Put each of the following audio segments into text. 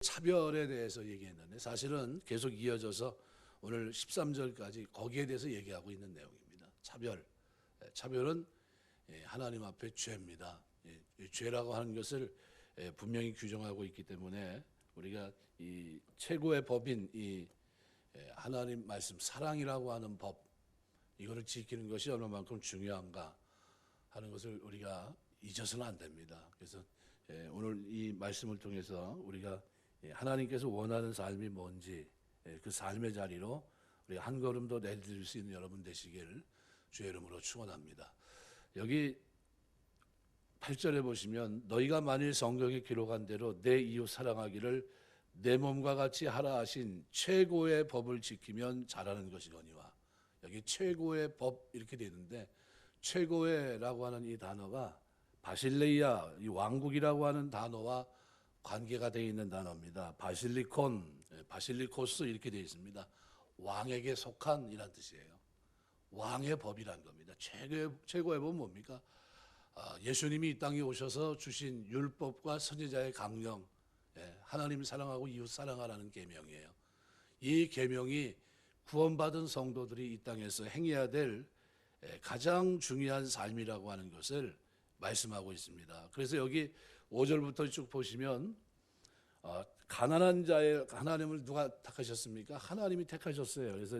차별에 대해서 얘기했는데 사실은 계속 이어져서 오늘 13절까지 거기에 대해서 얘기하고 있는 내용입니다. 차별. 차별은 하나님 앞에 죄입니다. 죄라고 하는 것을 분명히 규정하고 있기 때문에 우리가 이 최고의 법인 이 하나님 말씀 사랑이라고 하는 법 이거를 지키는 것이 얼마만큼 중요한가 하는 것을 우리가 잊어서는 안 됩니다. 그래서 오늘 이 말씀을 통해서 우리가 하나님께서 원하는 삶이 뭔지 그 삶의 자리로 우리가 한 걸음 더 내디딜 수 있는 여러분 되시길 주의 이름으로 축원합니다. 여기 8절에 보시면 너희가 만일 성경에 기록한 대로 내 이웃 사랑하기를 내 몸과 같이 하라 하신 최고의 법을 지키면 잘하는 것이거니와 여기 최고의 법 이렇게 되어 있는데 최고의라고 하는 이 단어가 바실레이아 이 왕국이라고 하는 단어와 관계가 되어 있는 단어입니다. 바실리콘, 바실리코스 이렇게 되어 있습니다. 왕에게 속한 이란 뜻이에요. 왕의 법이란 겁니다. 최고의 법은 뭡니까? 예수님이 이 땅에 오셔서 주신 율법과 선지자의 강령, 하나님 사랑하고 이웃 사랑하라는 계명이에요. 이 계명이 구원받은 성도들이 이 땅에서 행해야 될 가장 중요한 삶이라고 하는 것을 말씀하고 있습니다. 그래서 여기 5절부터 쭉 보시면 가난한 자의 하나님을 누가 택하셨습니까? 하나님이 택하셨어요. 그래서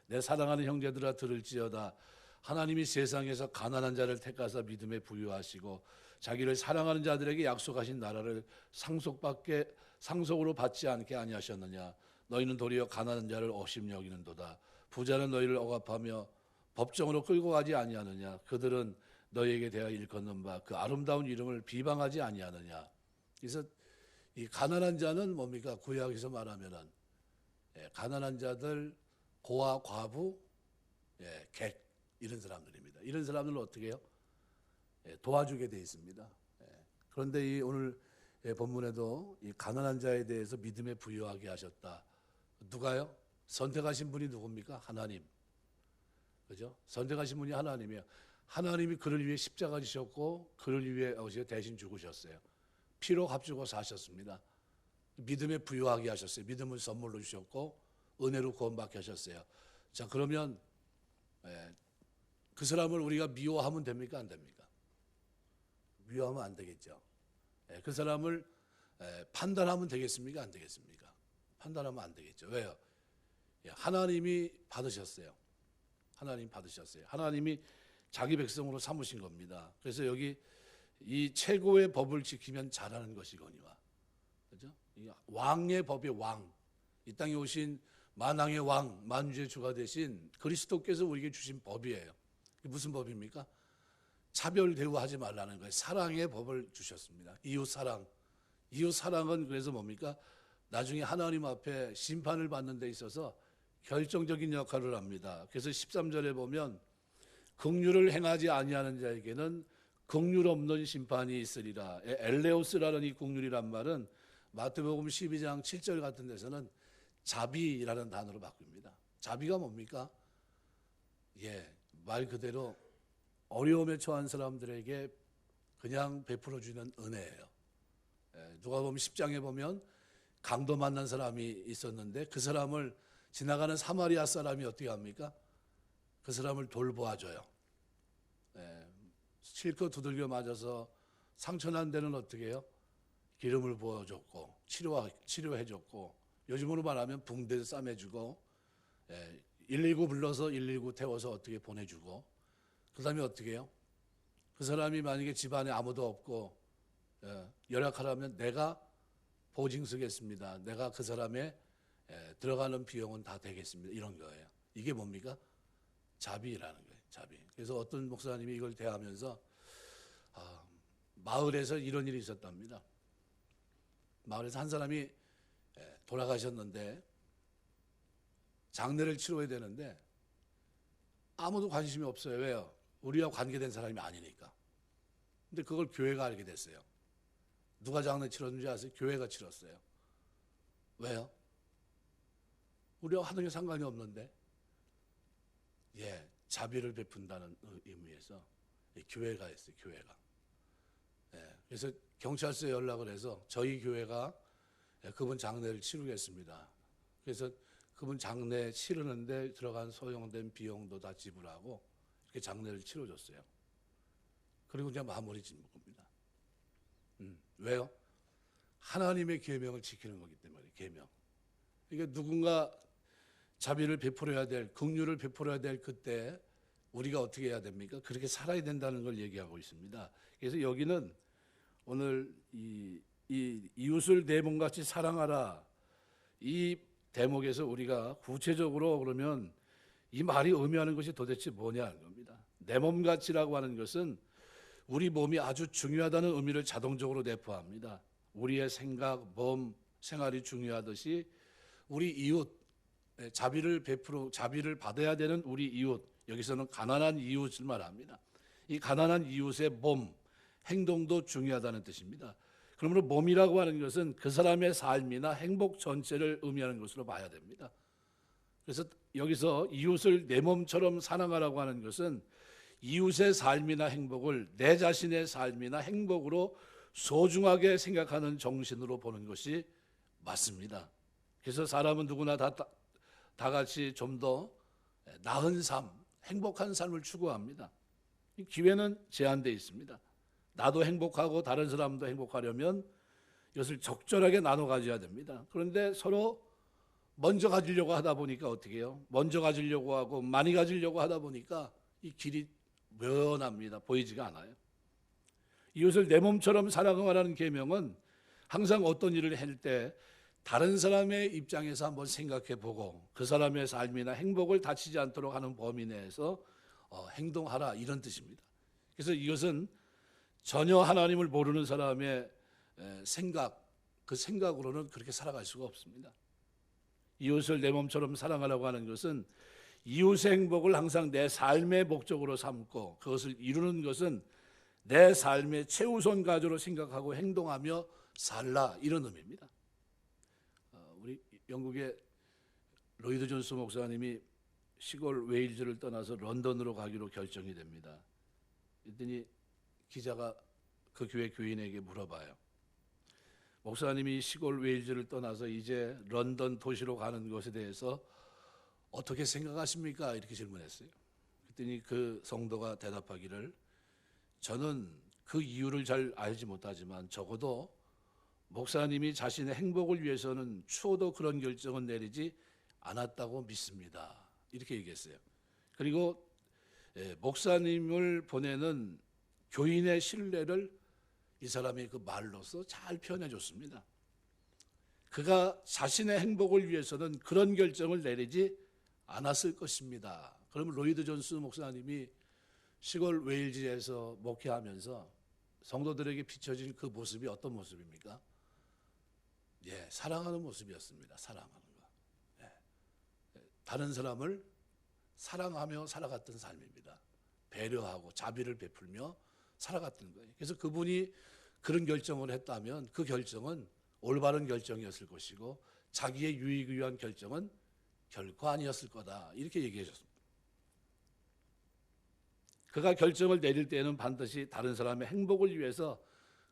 내 사랑하는 형제들아 들을지어다. 하나님이 세상에서 가난한 자를 택하사 믿음에 부유하시고 자기를 사랑하는 자들에게 약속하신 나라를 상속으로 받지 않게 아니하셨느냐. 너희는 도리어 가난한 자를 업심 여기는도다. 부자는 너희를 억압하며 법정으로 끌고 가지 아니하느냐. 그들은 너희에게 대하여 일컫는 바 그 아름다운 이름을 비방하지 아니하느냐. 그래서 이 가난한 자는 뭡니까? 구약에서 말하면은 가난한 자들, 고아, 과부, 객 이런 사람들입니다. 이런 사람들은 어떻게 해요? 도와주게 돼 있습니다. 그런데 이 오늘 본문에도 이 가난한 자에 대해서 믿음에 부유하게 하셨다. 누가요? 선택하신 분이 누굽니까? 하나님. 그죠? 선택하신 분이 하나님이에요. 하나님이 그를 위해 십자가 지셨고 그를 위해 대신 죽으셨어요. 피로 값주고 사셨습니다. 믿음에 부유하게 하셨어요. 믿음을 선물로 주셨고 은혜로 구원받게 하셨어요. 자, 그러면 그 사람을 우리가 미워하면 됩니까? 안 됩니까? 미워하면 안 되겠죠. 그 사람을 판단하면 되겠습니까? 안 되겠습니까? 판단하면 안 되겠죠. 왜요? 하나님이 받으셨어요. 하나님 받으셨어요. 하나님이 자기 백성으로 삼으신 겁니다. 그래서 여기 이 최고의 법을 지키면 잘하는 것이거니와. 그죠? 왕의 법의 왕. 이 땅에 오신 만왕의 왕, 만주의 주가 되신 그리스도께서 우리에게 주신 법이에요. 무슨 법입니까? 차별 대우하지 말라는 거예요. 사랑의 법을 주셨습니다. 이웃 사랑. 이웃 사랑은 그래서 뭡니까? 나중에 하나님 앞에 심판을 받는 데 있어서 결정적인 역할을 합니다. 그래서 13절에 보면 긍휼을 행하지 아니하는 자에게는 긍휼 없는 심판이 있으리라. 엘레오스라는 이 긍휼이란 말은 마태복음 12장 7절 같은 데서는 자비라는 단어로 바뀝니다. 자비가 뭡니까? 말 그대로 어려움에 처한 사람들에게 그냥 베풀어 주는 은혜예요. 누가복음 10장에 보면 강도 만난 사람이 있었는데 그 사람을 지나가는 사마리아 사람이 어떻게 합니까? 그 사람을 돌보아줘요. 실컷 두들겨 맞아서 상처난 데는 어떻게 해요? 기름을 부어줬고 치료해줬고 요즘으로 말하면 붕대 싸매주고 119 불러서 119 태워서 어떻게 보내주고 그 다음에 어떻게 해요? 그 사람이 만약에 집안에 아무도 없고 연락하라면 내가 보증 서겠습니다. 내가 그 사람의 들어가는 비용은 다 되겠습니다. 이런 거예요. 이게 뭡니까? 자비라는 거예요. 자비. 그래서 어떤 목사님이 이걸 대하면서 마을에서 이런 일이 있었답니다. 마을에서 한 사람이 돌아가셨는데 장례를 치러야 되는데 아무도 관심이 없어요. 왜요? 우리와 관계된 사람이 아니니까. 근데 그걸 교회가 알게 됐어요. 누가 장례 치렀는지 아세요? 교회가 치렀어요. 왜요? 우리와 하는 게 상관이 없는데 자비를 베푼다는 의미에서 교회가 했어요. 교회가. 그래서 경찰서에 연락을 해서 저희 교회가 그분 장례를 치르겠습니다. 그래서 그분 장례 치르는데 들어간 소요된 비용도 다 지불하고 이렇게 장례를 치러줬어요. 그리고 이제 마무리 짓는 겁니다. 왜요? 하나님의 계명을 지키는 거기 때문에. 계명. 그러니까 누군가 자비를 베풀어야 될, 긍휼을 베풀어야 될 그때 우리가 어떻게 해야 됩니까? 그렇게 살아야 된다는 걸 얘기하고 있습니다. 그래서 여기는 오늘 이 이웃을 내 몸같이 사랑하라, 이 대목에서 우리가 구체적으로 그러면 이 말이 의미하는 것이 도대체 뭐냐는 겁니다. 내 몸같이라고 하는 것은 우리 몸이 아주 중요하다는 의미를 자동적으로 내포합니다. 우리의 생각, 몸, 생활이 중요하듯이 우리 이웃, 자비를 받아야 되는 우리 이웃, 여기서는 가난한 이웃을 말합니다. 이 가난한 이웃의 몸, 행동도 중요하다는 뜻입니다. 그러므로 몸이라고 하는 것은 그 사람의 삶이나 행복 전체를 의미하는 것으로 봐야 됩니다. 그래서 여기서 이웃을 내 몸처럼 사랑하라고 하는 것은 이웃의 삶이나 행복을 내 자신의 삶이나 행복으로 소중하게 생각하는 정신으로 보는 것이 맞습니다. 그래서 사람은 누구나 다 같이 좀 더 나은 삶, 행복한 삶을 추구합니다. 기회는 제한되어 있습니다. 나도 행복하고 다른 사람도 행복하려면 이것을 적절하게 나눠 가져야 됩니다. 그런데 서로 먼저 가지려고 하다 보니까 어떻게 해요? 먼저 가지려고 하고 많이 가지려고 하다 보니까 이 길이 묘납니다. 보이지가 않아요. 이웃을 내 몸처럼 사랑하라는 계명은 항상 어떤 일을 할 때 다른 사람의 입장에서 한번 생각해 보고 그 사람의 삶이나 행복을 다치지 않도록 하는 범위 내에서 행동하라, 이런 뜻입니다. 그래서 이것은 전혀 하나님을 모르는 사람의 생각, 그 생각으로는 그렇게 살아갈 수가 없습니다. 이웃을 내 몸처럼 사랑하라고 하는 것은 이웃의 행복을 항상 내 삶의 목적으로 삼고 그것을 이루는 것은 내 삶의 최우선 가조로 생각하고 행동하며 살라, 이런 의미입니다. 우리 영국의 로이드 존스 목사님이 시골 웨일즈를 떠나서 런던으로 가기로 결정이 됩니다. 그랬더니 기자가 그 교회 교인에게 물어봐요. 목사님이 시골 웨일즈를 떠나서 이제 런던 도시로 가는 것에 대해서 어떻게 생각하십니까? 이렇게 질문했어요. 그랬더니 그 성도가 대답하기를, 저는 그 이유를 잘 알지 못하지만 적어도 목사님이 자신의 행복을 위해서는 추호도 그런 결정은 내리지 않았다고 믿습니다. 이렇게 얘기했어요. 그리고 목사님을 보내는 교인의 신뢰를 이 사람이 그 말로서 잘 표현해 줬습니다. 그가 자신의 행복을 위해서는 그런 결정을 내리지 않았을 것입니다. 그러면 로이드 존스 목사님이 시골 웨일즈에서 목회하면서 성도들에게 비춰진 그 모습이 어떤 모습입니까? 사랑하는 모습이었습니다. 사랑하는 거. 다른 사람을 사랑하며 살아갔던 삶입니다. 배려하고 자비를 베풀며 살아갔던 거예요. 그래서 그분이 그런 결정을 했다면 그 결정은 올바른 결정이었을 것이고 자기의 유익을 위한 결정은 결코 아니었을 거다, 이렇게 얘기해 줬습니다. 그가 결정을 내릴 때에는 반드시 다른 사람의 행복을 위해서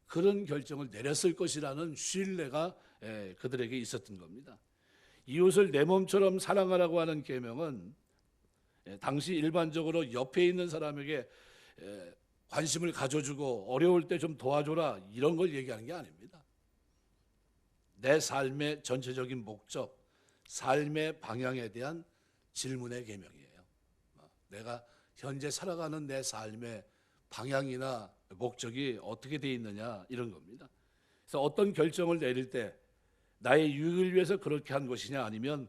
그런 결정을 내렸을 것이라는 신뢰가 그들에게 있었던 겁니다. 이웃을 내 몸처럼 사랑하라고 하는 계명은 당시 일반적으로 옆에 있는 사람에게 관심을 가져주고 어려울 때 좀 도와줘라, 이런 걸 얘기하는 게 아닙니다. 내 삶의 전체적인 목적, 삶의 방향에 대한 질문의 계명이에요. 내가 현재 살아가는 내 삶의 방향이나 목적이 어떻게 되어 있느냐, 이런 겁니다. 그래서 어떤 결정을 내릴 때 나의 유익을 위해서 그렇게 한 것이냐, 아니면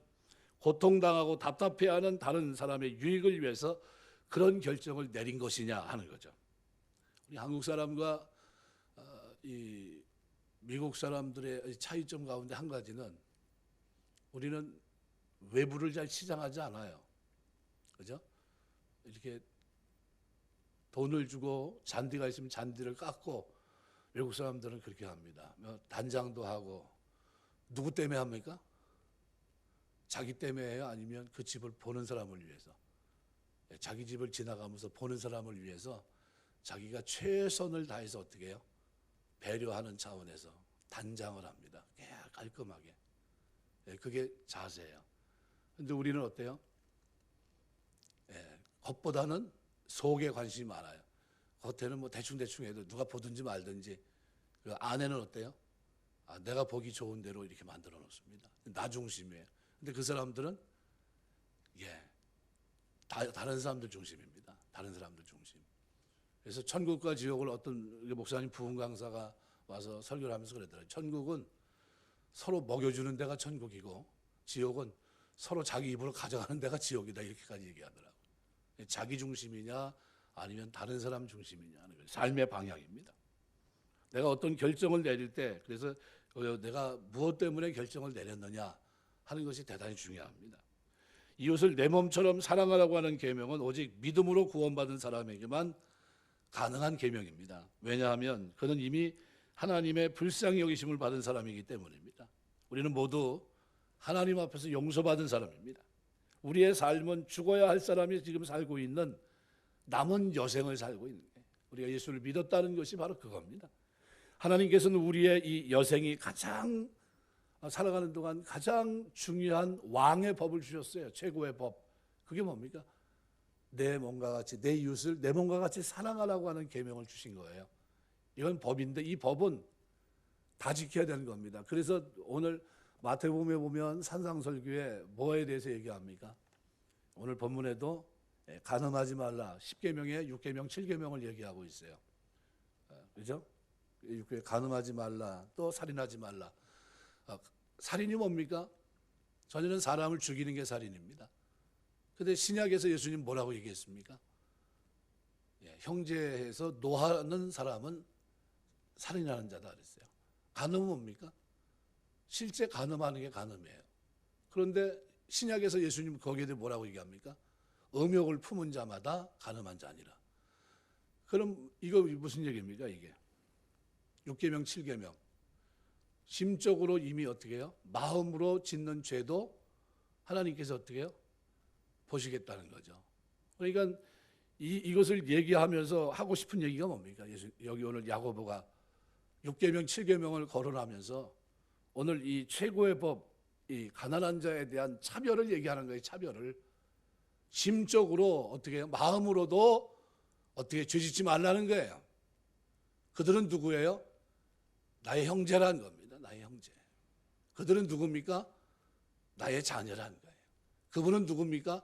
고통당하고 답답해하는 다른 사람의 유익을 위해서 그런 결정을 내린 것이냐 하는 거죠. 우리 한국 사람과 이 미국 사람들의 차이점 가운데 한 가지는 우리는 외부를 잘 치장하지 않아요. 그죠? 이렇게 돈을 주고 잔디가 있으면 잔디를 깎고, 외국 사람들은 그렇게 합니다. 단장도 하고. 누구 때문에 합니까? 자기 때문에 해요? 아니면 그 집을 보는 사람을 위해서? 자기 집을 지나가면서 보는 사람을 위해서 자기가 최선을 다해서 어떻게 해요? 배려하는 차원에서 단장을 합니다. 깔끔하게. 그게 자세예요. 근데 우리는 어때요? 겉보다는 속에 관심이 많아요. 겉에는 뭐 대충 해도 누가 보든지 말든지. 그 안에는 어때요? 내가 보기 좋은 대로 이렇게 만들어 놓습니다. 나 중심이에요. 근데 그 사람들은 다른 사람들 중심입니다. 다른 사람들 중심. 그래서 천국과 지옥을 어떤 목사님 부흥 강사가 와서 설교를 하면서 그러더라고요. 천국은 서로 먹여주는 데가 천국이고 지옥은 서로 자기 입으로 가져가는 데가 지옥이다, 이렇게까지 얘기하더라고요. 자기 중심이냐 아니면 다른 사람 중심이냐 하는 거예요. 삶의 방향입니다. 내가 어떤 결정을 내릴 때, 그래서 내가 무엇 때문에 결정을 내렸느냐 하는 것이 대단히 중요합니다. 이웃을 내 몸처럼 사랑하라고 하는 계명은 오직 믿음으로 구원받은 사람에게만 가능한 계명입니다. 왜냐하면 그는 이미 하나님의 불쌍히 여기심을 받은 사람이기 때문입니다. 우리는 모두 하나님 앞에서 용서받은 사람입니다. 우리의 삶은 죽어야 할 사람이 지금 살고 있는 남은 여생을 살고 있는 거예요. 우리가 예수를 믿었다는 것이 바로 그겁니다. 하나님께서는 우리의 이 여생이 가장 살아가는 동안 가장 중요한 왕의 법을 주셨어요. 최고의 법. 그게 뭡니까? 내 몸과 같이, 내 이웃을 내 몸과 같이 사랑하라고 하는 계명을 주신 거예요. 이건 법인데 이 법은 다 지켜야 되는 겁니다. 그래서 오늘 마태복음에 보면 산상설교에 뭐에 대해서 얘기합니까? 오늘 본문에도 간음하지 말라 10계명에 6계명, 7계명을 얘기하고 있어요. 그죠? 간음하지 말라, 또 살인하지 말라. 살인이 뭡니까? 전에는 사람을 죽이는 게 살인입니다. 그런데 신약에서 예수님 뭐라고 얘기했습니까? 형제에서 노하는 사람은 살인하는 자다 그랬어요. 간음은 뭡니까? 실제 간음하는 게 간음이에요. 그런데 신약에서 예수님 거기에 대해 뭐라고 얘기합니까? 음욕을 품은 자마다 간음한 자니라. 그럼 이거 무슨 얘기입니까? 이게 6계명, 7계명. 심적으로 이미 어떻게 해요? 마음으로 짓는 죄도 하나님께서 어떻게 해요? 보시겠다는 거죠. 그러니까 이것을 얘기하면서 하고 싶은 얘기가 뭡니까? 여기 오늘 야고보가 6계명, 7계명을 거론하면서 오늘 이 최고의 법, 이 가난한 자에 대한 차별을 얘기하는 거예요. 차별을. 심적으로 어떻게 해요? 마음으로도 어떻게 죄짓지 말라는 거예요. 그들은 누구예요? 나의 형제라는 겁니다. 나의 형제. 그들은 누굽니까? 나의 자녀라는 거예요. 그분은 누굽니까?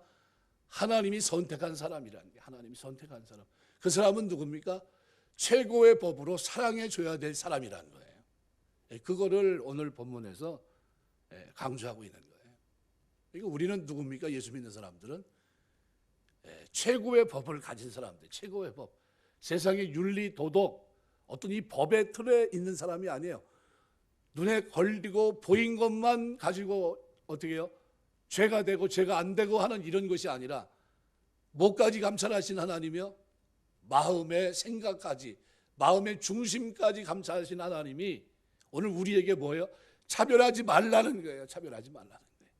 하나님이 선택한 사람이라는 게, 하나님이 선택한 사람. 그 사람은 누굽니까? 최고의 법으로 사랑해 줘야 될 사람이라는 거예요. 그거를 오늘 본문에서 강조하고 있는 거예요. 그러니까 우리는 누굽니까? 예수 믿는 사람들은 최고의 법을 가진 사람들, 최고의 법. 세상의 윤리, 도덕, 어떤 이 법의 틀에 있는 사람이 아니에요. 눈에 걸리고 보인 것만 가지고 어떻게 해요? 죄가 되고 죄가 안 되고 하는 이런 것이 아니라 뭐까지 감찰하신 하나님이요? 마음의 생각까지, 마음의 중심까지 감찰하신 하나님이 오늘 우리에게 뭐예요? 차별하지 말라는 거예요. 차별하지 말라는 거예요.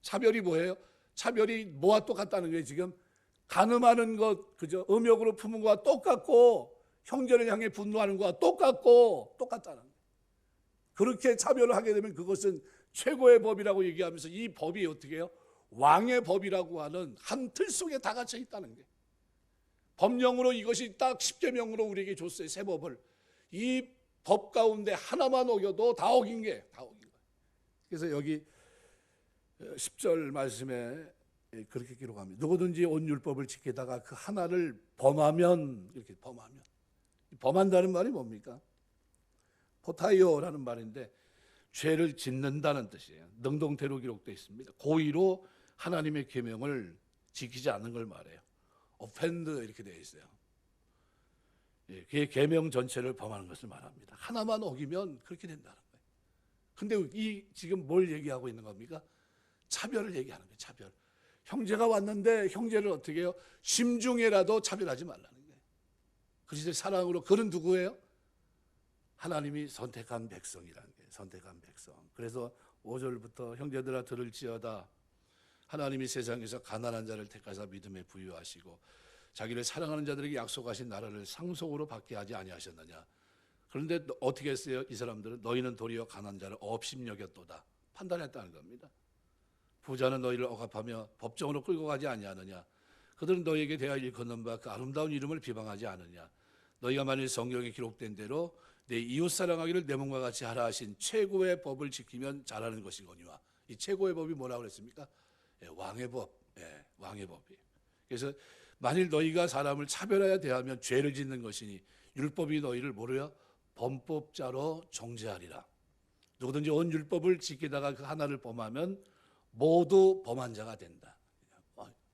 차별이 뭐예요? 차별이 뭐와 똑같다는 거예요? 지금 간음하는 것, 그죠? 음욕으로 품은 것과 똑같고 형제를 향해 분노하는 것과 똑같다는 거예요. 그렇게 차별을 하게 되면 그것은 최고의 법이라고 얘기하면서 이 법이 어떻게 해요? 왕의 법이라고 하는 한 틀 속에 다 갇혀 있다는 거예요. 법령으로 이것이 딱 10계명으로 우리에게 줬어요. 새 법을. 이 법 가운데 하나만 어겨도 다 어긴 거예요. 다 어긴 거예요. 그래서 여기 10절 말씀에 그렇게 기록합니다. 누구든지 온 율법을 지키다가 그 하나를 범하면, 이렇게 범하면. 범한다는 말이 뭡니까? 포타이오라는 말인데 죄를 짓는다는 뜻이에요. 능동태로 기록되어 있습니다. 고의로 하나님의 계명을 지키지 않는 걸 말해요. offend 이렇게 되어 있어요. 그의 계명 전체를 범하는 것을 말합니다. 하나만 어기면 그렇게 된다는 거예요. 근데 이 지금 뭘 얘기하고 있는 겁니까? 차별을 얘기하는 거예요. 차별. 형제가 왔는데 형제를 어떻게 해요? 심중에라도 차별하지 말라는 거예요. 그리스도의 사랑으로. 그는 누구예요? 하나님이 선택한 백성이라는 거예요. 선택한 백성. 그래서 5절부터 형제들아 들을지어다. 하나님이 세상에서 가난한 자를 택하사 믿음에 부유하시고 자기를 사랑하는 자들에게 약속하신 나라를 상속으로 받게 하지 아니하셨느냐. 그런데 어떻게 했어요? 이 사람들은 너희는 도리어 가난한 자를 업심여겼도다 판단했다는 겁니다. 부자는 너희를 억압하며 법정으로 끌고 가지 아니하느냐. 그들은 너희에게 대하여 일컫는 바 그 아름다운 이름을 비방하지 않느냐. 너희가 만일 성경에 기록된 대로 내 이웃 사랑하기를 내 몸과 같이 하라 하신 최고의 법을 지키면 잘하는 것이거니와. 이 최고의 법이 뭐라고 그랬습니까? 예, 왕의 법. 예, 왕의 법이. 그래서 만일 너희가 사람을 차별하여 대하면 죄를 짓는 것이니 율법이 너희를 뭐래요? 범법자로 정죄하리라. 누구든지 온 율법을 지키다가 그 하나를 범하면 모두 범한 자가 된다.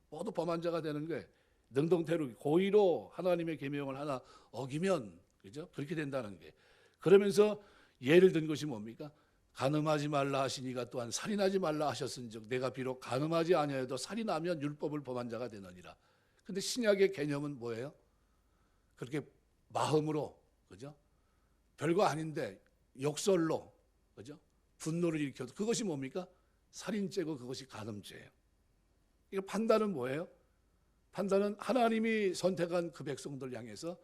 모두 범한 자가 되는 게 능동태로 고의로 하나님의 계명을 하나 어기면 그죠? 그렇게 된다는 게. 그러면서 예를 든 것이 뭡니까? 간음하지 말라 하시니가 또한 살인하지 말라 하셨은즉 내가 비록 간음하지 아니하여도 살인하면 율법을 범한 자가 되느니라. 근데 신약의 개념은 뭐예요? 그렇게 마음으로 그죠? 별거 아닌데 욕설로 그죠? 분노를 일으켜도 그것이 뭡니까? 살인죄고 그것이 간음죄예요. 이거 판단은 뭐예요? 판단은 하나님이 선택한 그 백성들 향해서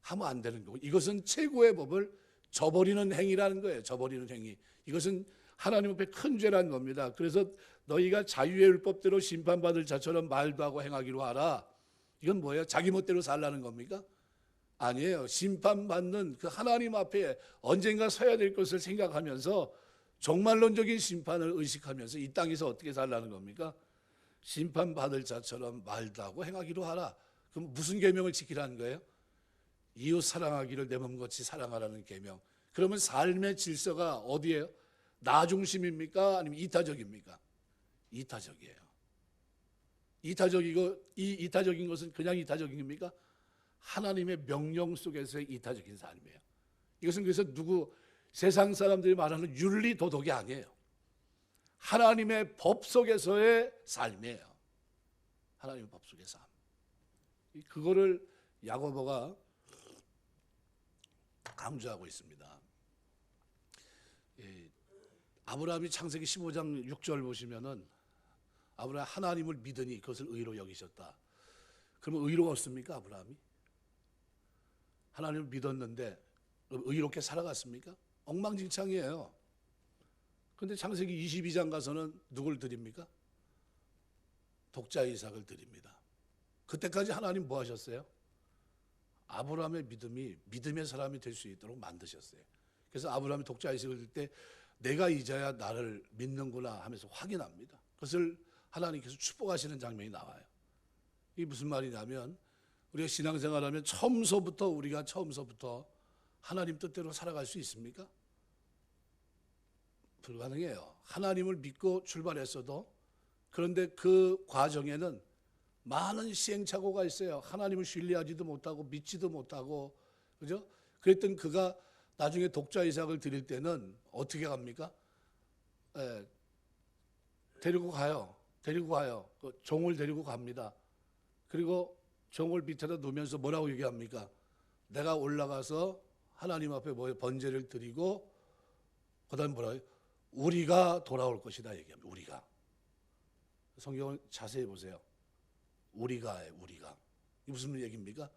하면 안 되는 거고 이것은 최고의 법을 저버리는 행위라는 거예요. 저버리는 행위. 이것은 하나님 앞에 큰 죄라는 겁니다. 그래서 너희가 자유의 율법대로 심판받을 자처럼 말도 하고 행하기로 하라. 이건 뭐예요? 자기 멋대로 살라는 겁니까? 아니에요. 심판받는 그 하나님 앞에 언젠가 서야 될 것을 생각하면서 종말론적인 심판을 의식하면서 이 땅에서 어떻게 살라는 겁니까? 심판받을 자처럼 말도 하고 행하기로 하라. 그럼 무슨 계명을 지키라는 거예요? 이웃 사랑하기를 내 몸같이 사랑하라는 계명. 그러면 삶의 질서가 어디예요? 나 중심입니까? 아니면 이타적입니까? 이타적이에요. 이타적이고 이 이타적인 것은 그냥 이타적인 겁니까? 하나님의 명령 속에서의 이타적인 삶이에요. 이것은 그래서 세상 사람들이 말하는 윤리 도덕이 아니에요. 하나님의 법 속에서의 삶이에요. 하나님의 법 속의 삶. 그거를 야고보가 강조하고 있습니다. 아브라함이 창세기 15장 6절 보시면은 아브라함 하나님을 믿으니 그것을 의로 여기셨다. 그러면 의로웠습니까? 아브라함이? 하나님을 믿었는데 의롭게 살아갔습니까? 엉망진창이에요. 그런데 창세기 22장 가서는 누굴 드립니까? 독자 이삭을 드립니다. 그때까지 하나님 뭐 하셨어요? 아브라함의 믿음이 믿음의 사람이 될 수 있도록 만드셨어요. 그래서 아브라함이 독자 이삭을 들 때 내가 이제야 나를 믿는구나 하면서 확인합니다. 그것을 하나님께서 축복하시는 장면이 나와요. 이게 무슨 말이냐면 우리가 신앙생활하면 우리가 처음서부터 하나님 뜻대로 살아갈 수 있습니까? 불가능해요. 하나님을 믿고 출발했어도 그런데 그 과정에는 많은 시행착오가 있어요. 하나님을 신뢰하지도 못하고 믿지도 못하고 그죠? 그랬던 그가 나중에 독자 이삭을 드릴 때는 어떻게 합니까? 데리고 가요. 그 종을 데리고 갑니다. 그리고 종을 밑에다 놓으면서 뭐라고 얘기합니까? 내가 올라가서 하나님 앞에 번제를 드리고 그다음 뭐라고요? 우리가 돌아올 것이다 얘기합니다. 우리가. 성경을 자세히 보세요. 우리가예요. 우리가. 이게 무슨 얘기입니까?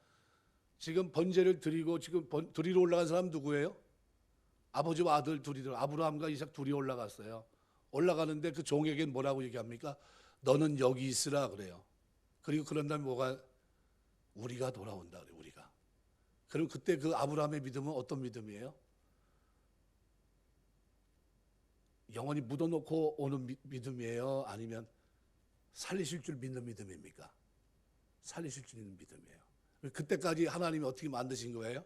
지금 번제를 드리고 지금 드리러 올라간 사람 누구예요? 아버지와 아들 둘이 아브라함과 이삭 둘이 올라갔어요. 올라가는데 그 종에게 뭐라고 얘기합니까? 너는 여기 있으라 그래요. 그리고 그런 다음에 우리가 돌아온다 그래요. 우리가. 그럼 그때 그 아브라함의 믿음은 어떤 믿음이에요? 영원히 묻어놓고 오는 믿음이에요? 아니면 살리실 줄 믿는 믿음입니까? 살리실 줄 믿는 믿음이에요. 그때까지 하나님이 어떻게 만드신 거예요?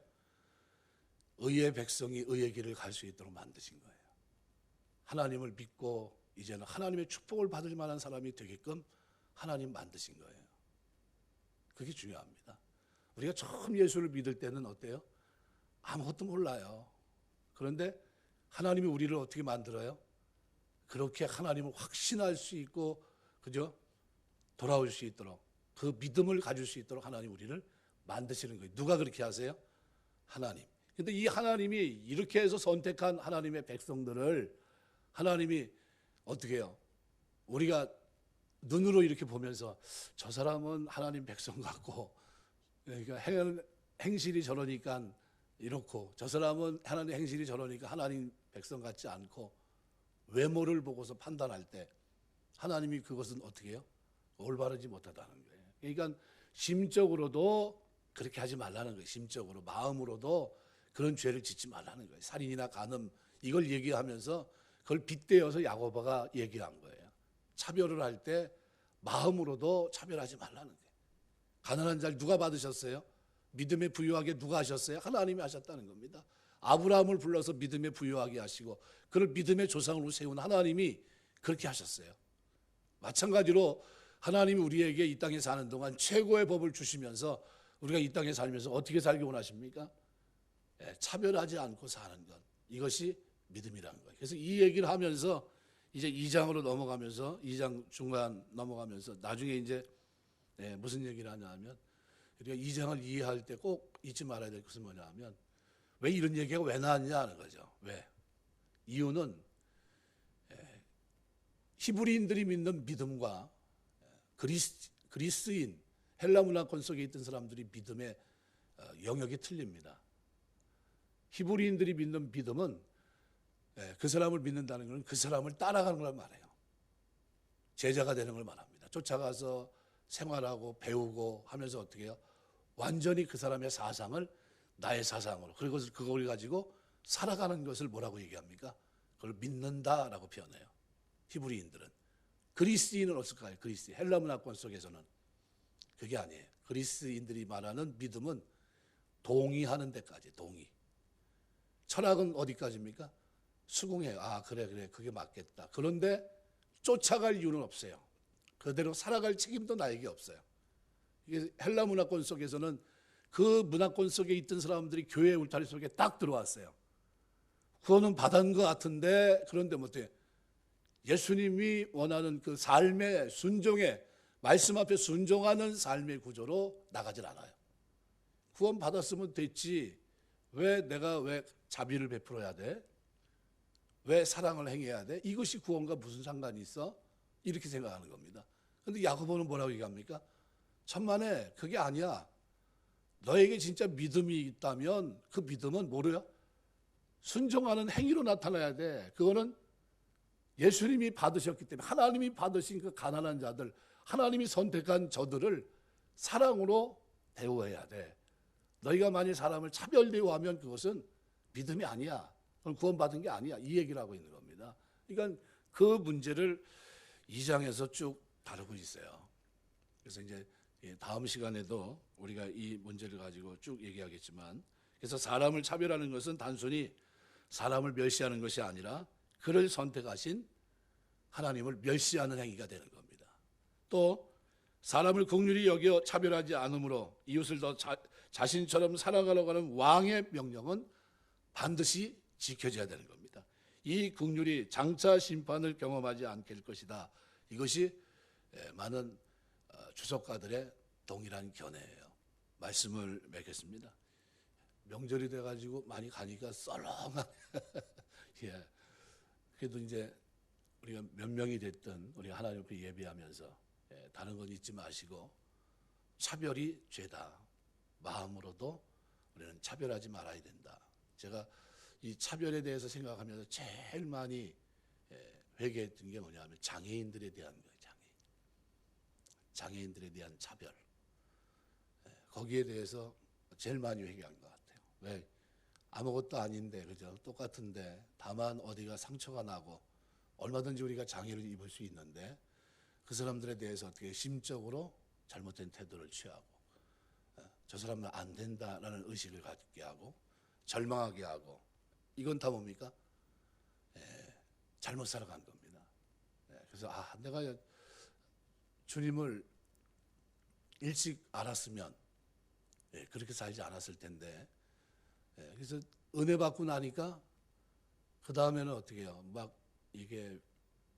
의의 백성이 의의 길을 갈 수 있도록 만드신 거예요. 하나님을 믿고 이제는 하나님의 축복을 받을 만한 사람이 되게끔 하나님 만드신 거예요. 그게 중요합니다. 우리가 처음 예수를 믿을 때는 어때요? 아무것도 몰라요. 그런데 하나님이 우리를 어떻게 만들어요? 그렇게 하나님을 확신할 수 있고 그죠? 돌아올 수 있도록 그 믿음을 가질 수 있도록 하나님 우리를 만드시는 거예요. 누가 그렇게 하세요? 하나님. 근데 이 하나님이 이렇게 해서 선택한 하나님의 백성들을 하나님이 어떻게 해요? 우리가 눈으로 이렇게 보면서 저 사람은 하나님 백성 같고 그러니까 행실이 저러니까 이렇고 저 사람은 하나님 행실이 저러니까 하나님 백성 같지 않고 외모를 보고서 판단할 때 하나님이 그것은 어떻게 해요? 올바르지 못하다는 거예요. 그러니까 심적으로도 그렇게 하지 말라는 거예요. 심적으로 마음으로도 그런 죄를 짓지 말라는 거예요. 살인이나 간음 이걸 얘기하면서 그걸 빗대어서 야고보가 얘기한 거예요. 차별을 할 때 마음으로도 차별하지 말라는 거예요. 가난한 자를 누가 받으셨어요? 믿음에 부유하게 누가 하셨어요? 하나님이 하셨다는 겁니다. 아브라함을 불러서 믿음에 부유하게 하시고 그를 믿음의 조상으로 세운 하나님이 그렇게 하셨어요. 마찬가지로 하나님이 우리에게 이 땅에 사는 동안 최고의 법을 주시면서 우리가 이 땅에 살면서 어떻게 살기 원하십니까? 차별하지 않고 사는 것. 이것이 믿음이라는 거예요. 그래서 이 얘기를 하면서 이제 2장으로 넘어가면서 2장 중간 넘어가면서 나중에 이제 무슨 얘기를 하냐 하면 우리가 2장을 이해할 때 꼭 잊지 말아야 될 것은 뭐냐 하면 왜 이런 얘기가 왜 나왔냐 하는 거죠. 왜? 이유는 히브리인들이 믿는 믿음과 그리스인 헬라 문화권 속에 있던 사람들이 믿음의 영역이 틀립니다. 히브리인들이 믿는 믿음은 그 사람을 믿는다는 것은 그 사람을 따라가는 걸 말해요. 제자가 되는 걸 말합니다. 쫓아가서 생활하고 배우고 하면서 어떻게 해요? 완전히 그 사람의 사상을 나의 사상으로 그리고 그걸 가지고 살아가는 것을 뭐라고 얘기합니까? 그걸 믿는다라고 표현해요. 히브리인들은. 그리스인은 없을까요? 그리스인. 헬라 문화권 속에서는 그게 아니에요. 그리스인들이 말하는 믿음은 동의하는 데까지 동의. 철학은 어디까지입니까? 수긍해요. 아 그래 그게 맞겠다. 그런데 쫓아갈 이유는 없어요. 그대로 살아갈 책임도 나에게 없어요. 이게 헬라 문화권 속에서는 그 문화권 속에 있던 사람들이 교회 울타리 속에 딱 들어왔어요. 구원은 받은 것 같은데 그런데 못해. 예수님이 원하는 그 삶의 순종의 말씀 앞에 순종하는 삶의 구조로 나가질 않아요. 구원 받았으면 됐지. 왜 내가 왜 자비를 베풀어야 돼? 왜 사랑을 행해야 돼? 이것이 구원과 무슨 상관이 있어? 이렇게 생각하는 겁니다. 그런데 야고보는 뭐라고 얘기합니까? 천만에 그게 아니야. 너에게 진짜 믿음이 있다면 그 믿음은 뭐래요? 순종하는 행위로 나타나야 돼. 그거는 예수님이 받으셨기 때문에 하나님이 받으신 그 가난한 자들, 하나님이 선택한 저들을 사랑으로 대우해야 돼. 너희가 만약 사람을 차별 대우하면 그것은 믿음이 아니야. 그건 구원받은 게 아니야. 이 얘기를 하고 있는 겁니다. 그러니까 그 문제를 2장에서 쭉 다루고 있어요. 그래서 이제 다음 시간에도 우리가 이 문제를 가지고 쭉 얘기하겠지만, 그래서 사람을 차별하는 것은 단순히 사람을 멸시하는 것이 아니라 그를 선택하신 하나님을 멸시하는 행위가 되는 겁니다. 또 사람을 긍휼히 여겨 차별하지 않으므로 이웃을 더 자신처럼 살아가려고 하는 왕의 명령은 반드시 지켜져야 되는 겁니다. 이 긍휼이 장차 심판을 경험하지 않게 될 것이다. 이것이 많은 주석가들의 동일한 견해예요. 말씀을 맺겠습니다. 명절이 돼가지고 많이 가니까 썰렁한 예. 그래도 이제 우리가 몇 명이 됐든 우리 하나님 앞에 예배하면서 다른 건 잊지 마시고 차별이 죄다. 마음으로도 우리는 차별하지 말아야 된다. 제가 이 차별에 대해서 생각하면서 제일 많이 회개했던 게 뭐냐면 장애인들에 대한 거예요. 장애인들에 대한 차별. 거기에 대해서 제일 많이 회개한 것 같아요. 왜? 아무것도 아닌데, 그죠? 똑같은데, 다만 어디가 상처가 나고, 얼마든지 우리가 장애를 입을 수 있는데, 그 사람들에 대해서 어떻게 심적으로 잘못된 태도를 취하고, 저 사람은 안 된다라는 의식을 갖게 하고, 절망하게 하고, 이건 다 뭡니까? 잘못 살아간 겁니다. 그래서, 내가 주님을 일찍 알았으면, 그렇게 살지 않았을 텐데, 그래서 은혜 받고 나니까 그 다음에는 어떻게 해요? 막 이게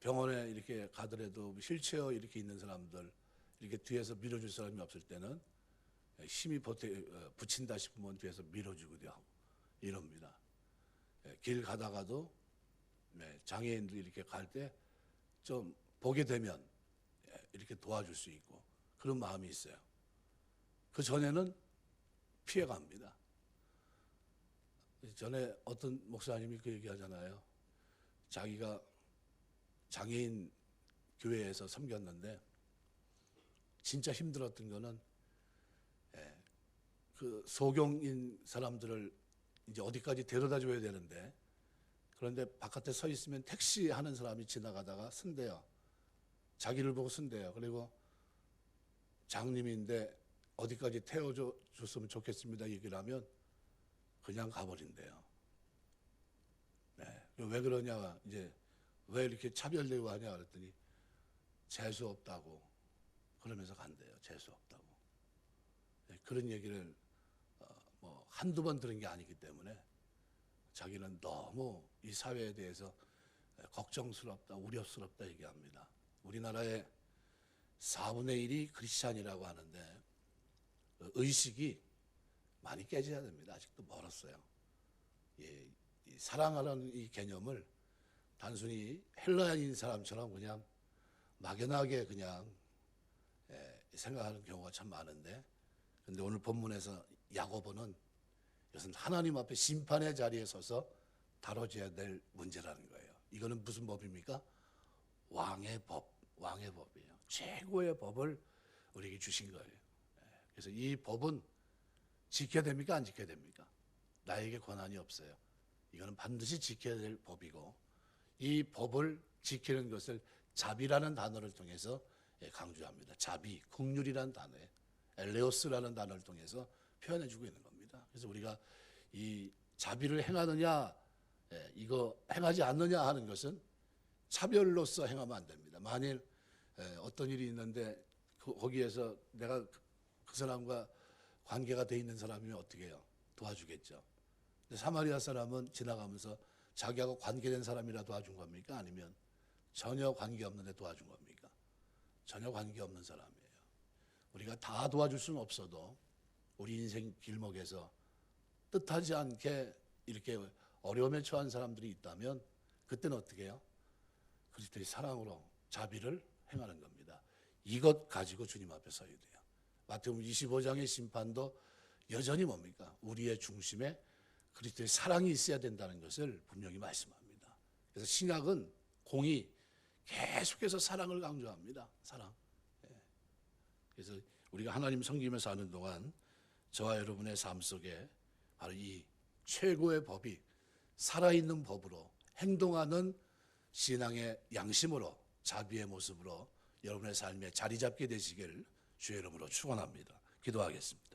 병원에 이렇게 가더라도 휠체어 이렇게 있는 사람들 이렇게 뒤에서 밀어줄 사람이 없을 때는 힘이 붙인다 싶으면 뒤에서 밀어주기도 하고 이럽니다. 길 가다가도 장애인들 이렇게 갈 때 좀 보게 되면 이렇게 도와줄 수 있고 그런 마음이 있어요. 그 전에는 피해갑니다. 전에 어떤 목사님이 그 얘기하잖아요. 자기가 장애인 교회에서 섬겼는데 진짜 힘들었던 거는 그 소경인 사람들을 이제 어디까지 데려다 줘야 되는데, 그런데 바깥에 서 있으면 택시 하는 사람이 지나가다가 쓴대요. 자기를 보고 쓴대요. 그리고 장님인데 어디까지 태워줬으면 좋겠습니다 얘기를 하면 그냥 가버린대요. 네. 왜 그러냐, 이제 왜 이렇게 차별되고 하냐 그랬더니 재수 없다고 그러면서 간대요. 재수 없다고. 네. 그런 얘기를 뭐 한두 번 들은 게 아니기 때문에 자기는 너무 이 사회에 대해서 걱정스럽다, 우려스럽다 얘기합니다. 우리나라의 4분의 1이 크리스찬이라고 하는데 의식이 많이 깨져야 됩니다. 아직도 멀었어요. 예, 이 사랑하는 이 개념을 단순히 헬라인 사람처럼 그냥 막연하게 그냥 생각하는 경우가 참 많은데, 근데 오늘 본문에서 야고보는 이것은 하나님 앞에 심판의 자리에 서서 다뤄져야 될 문제라는 거예요. 이거는 무슨 법입니까? 왕의 법, 왕의 법이에요. 최고의 법을 우리에게 주신 거예요. 그래서 이 법은 지켜야 됩니까? 안 지켜야 됩니까? 나에게 권한이 없어요. 이거는 반드시 지켜야 될 법이고, 이 법을 지키는 것을 자비라는 단어를 통해서 강조합니다. 자비, 긍휼이라는 단어에 엘레오스라는 단어를 통해서 표현해주고 있는 겁니다. 그래서 우리가 이 자비를 행하느냐, 이거 행하지 않느냐 하는 것은 차별로서 행하면 안 됩니다. 만일 어떤 일이 있는데 거기에서 내가 그 사람과 관계가 돼 있는 사람이면 어떻게 해요? 도와주겠죠. 근데 사마리아 사람은 지나가면서 자기하고 관계된 사람이라 도와준 겁니까? 아니면 전혀 관계없는데 도와준 겁니까? 전혀 관계없는 사람이에요. 우리가 다 도와줄 수는 없어도 우리 인생 길목에서 뜻하지 않게 이렇게 어려움에 처한 사람들이 있다면 그때는 어떻게 해요? 그리스도의 사랑으로 자비를 행하는 겁니다. 이것 가지고 주님 앞에 서야 돼요. 마태복음 25장의 심판도 여전히 뭡니까? 우리의 중심에 그리스도의 사랑이 있어야 된다는 것을 분명히 말씀합니다. 그래서 신약은 공이 계속해서 사랑을 강조합니다. 사랑. 그래서 우리가 하나님 섬기면서 사는 동안 저와 여러분의 삶 속에 바로 이 최고의 법이 살아있는 법으로 행동하는 신앙의 양심으로, 자비의 모습으로 여러분의 삶에 자리 잡게 되시길 주의 이름으로 축원합니다. 기도하겠습니다.